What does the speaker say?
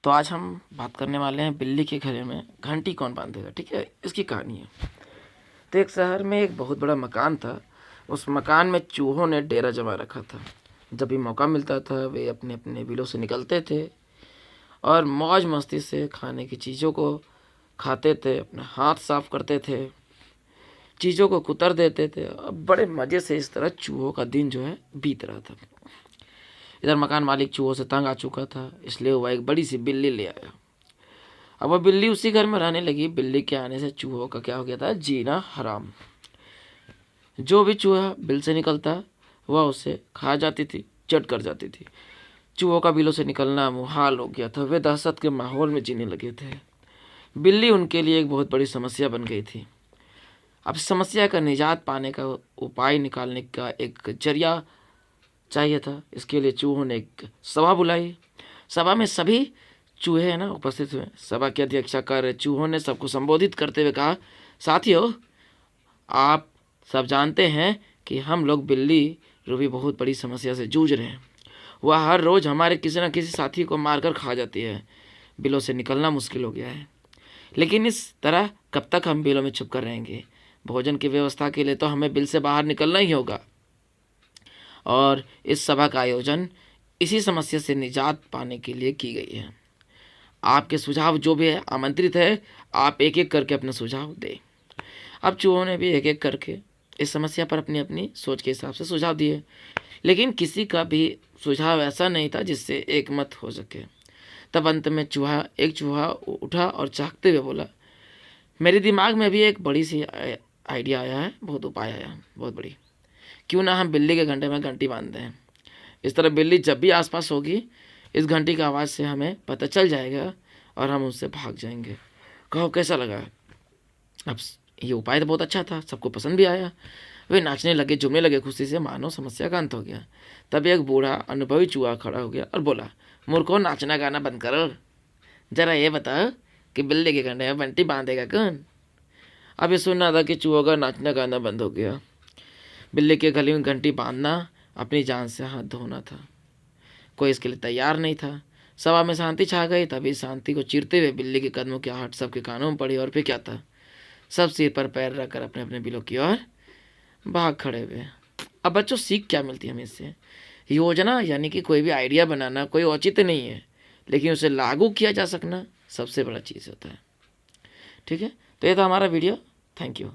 तो आज हम बात करने वाले हैं बिल्ली के घर में घंटी कौन बांधेगा। ठीक है, इसकी कहानी है। तो एक शहर में एक बहुत बड़ा मकान था। उस मकान में चूहों ने डेरा जमा रखा था। जब भी मौका मिलता था वे अपने अपने बिलों से निकलते थे और मौज मस्ती से खाने की चीज़ों को खाते थे, अपना हाथ साफ करते थे, चीज़ों को कुतर देते थे और बड़े मज़े से इस तरह चूहों का दिन जो है बीत रहा था। इधर मकान मालिक चूहों से तंग आ चुका था, इसलिए वह एक बड़ी सी बिल्ली ले आया। अब वह बिल्ली उसी घर में रहने लगी। बिल्ली के आने से चूहों का क्या हो गया था, जीना हराम। जो भी चूहा बिल से निकलता वह उसे खा जाती थी, चट कर जाती थी। चूहों का बिलों से निकलना मुहाल हो गया था। वे दहशत के माहौल में जीने लगे थे। बिल्ली उनके लिए एक बहुत बड़ी समस्या बन गई थी। अब समस्या का निजात पाने का उपाय निकालने का एक जरिया चाहिए था। इसके लिए चूहों ने एक सभा बुलाई। सभा में सभी चूहे है ना उपस्थित हुए। सभा की अध्यक्षता कर चूहों ने सबको संबोधित करते हुए कहा, साथियों, आप सब जानते हैं कि हम लोग बिल्ली रूबी बहुत बड़ी समस्या से जूझ रहे हैं। वह हर रोज़ हमारे किसी न किसी साथी को मारकर खा जाती है। बिलों से निकलना मुश्किल हो गया है, लेकिन इस तरह कब तक हम बिलों में छुप कर रहेंगे। भोजन की व्यवस्था के लिए तो हमें बिल से बाहर निकलना ही होगा। और इस सभा का आयोजन इसी समस्या से निजात पाने के लिए की गई है। आपके सुझाव जो भी है आमंत्रित है। आप एक एक करके अपना सुझाव दें। अब चूहों ने भी एक एक करके इस समस्या पर अपनी अपनी सोच के हिसाब से सुझाव दिए, लेकिन किसी का भी सुझाव ऐसा नहीं था जिससे एक मत हो सके। तब अंत में एक चूहा उठा और चाहते हुए बोला, मेरे दिमाग में भी एक बड़ी सी आइडिया आया है, बहुत उपाय आया है, बहुत बड़ी। क्यों ना हम बिल्ली के घंटे में घंटी बांध दें। इस तरह बिल्ली जब भी आसपास होगी, इस घंटी की आवाज़ से हमें पता चल जाएगा और हम उससे भाग जाएंगे। कहो कैसा लगा। अब ये उपाय तो बहुत अच्छा था, सबको पसंद भी आया। वे नाचने लगे, झूमने लगे खुशी से, मानो समस्या का अंत हो गया। तब एक बूढ़ा अनुभवी चूहा खड़ा हो गया और बोला, मूर्खों, नाचना गाना बंद करो। जरा ये बताओ कि बिल्ली के घंटे में घंटी बांधेगा कौन। अब ये सुनना था कि चूहों का नाचना गाना बंद हो गया। बिल्ली के गले में घंटी बांधना अपनी जान से हाथ धोना था। कोई इसके लिए तैयार नहीं था। सभा में शांति छा गई। तभी शांति को चीरते हुए बिल्ली के कदमों की आहट सबके कानों में पड़ी और फिर क्या था, सब सिर पर पैर रखकर अपने अपने बिलों की ओर भाग खड़े हुए। अब बच्चों, सीख क्या मिलती है हमें इससे। योजना यानी कि कोई भी आइडिया बनाना कोई औचित्य नहीं है, लेकिन उसे लागू किया जा सकना सबसे बड़ा चीज़ होता है। ठीक है, तो ये था हमारा वीडियो। Thank you.